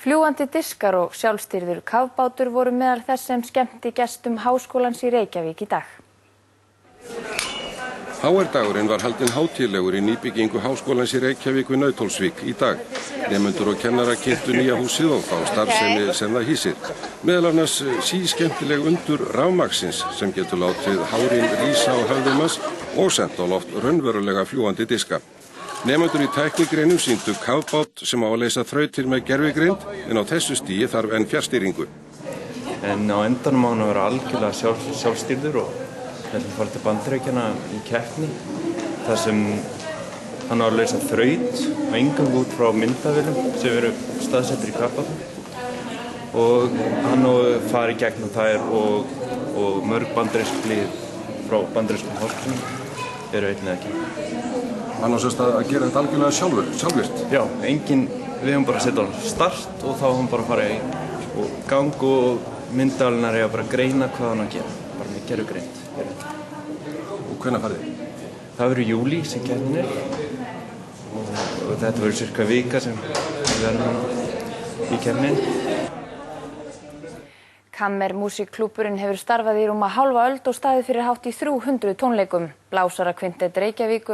Fljúgandi diskar og sjálfstýrður kafbátur voru meðal þess sem skemmti gestum Háskólans í Reykjavík í dag. HR-dagurinn var haldinn hátíðlegur í nýbyggingu Háskólans í Reykjavík við Nauthólsvík í dag. Nemendur og kennara kynntu nýja húsið og þá starfsemi sem það hýsir. Meðal annars skemmtileg undur rafmagnsins sem getur látið hárin rísa á höfðum hans og sent á loft raunverulega fljúgandi diska. Nemendur í tæknigreinum sýndu kafbát sem á að leysa þrautir með gervigreind en á þessu stigi þarf enn fjarstýringu. En á endanum á hann að vera algjörlega sjálfstýrður og við ætlum að fara til Bandaríkjanna í keppni þar sem hann á að leysa þraut og eingöngu út frá myndavélum sem eru staðsettir í kafbátum og hann á að fara í gegnum þær og mörg bandarísk lið frá bandarískum háskólum eru einnig ekki. Hann á sérst að gera þetta algjörlega sjálfvirkt? Já, við höfum bara að setja á start og þá höfum bara að fara í gang og myndavélarnar eiga bara að greina hvað hann að gera, bara með gervigreind. Og hvenær farið þið? Það verður í júlí sem keppnin er og þetta verður cirka vika sem við verðum í keppnin. Kammermúsíkklúbburinn hefur starfað í rúma hálfa öld og staðið fyrir hátt í 300 tónleikum. Blásarakvintett Reykjavíkur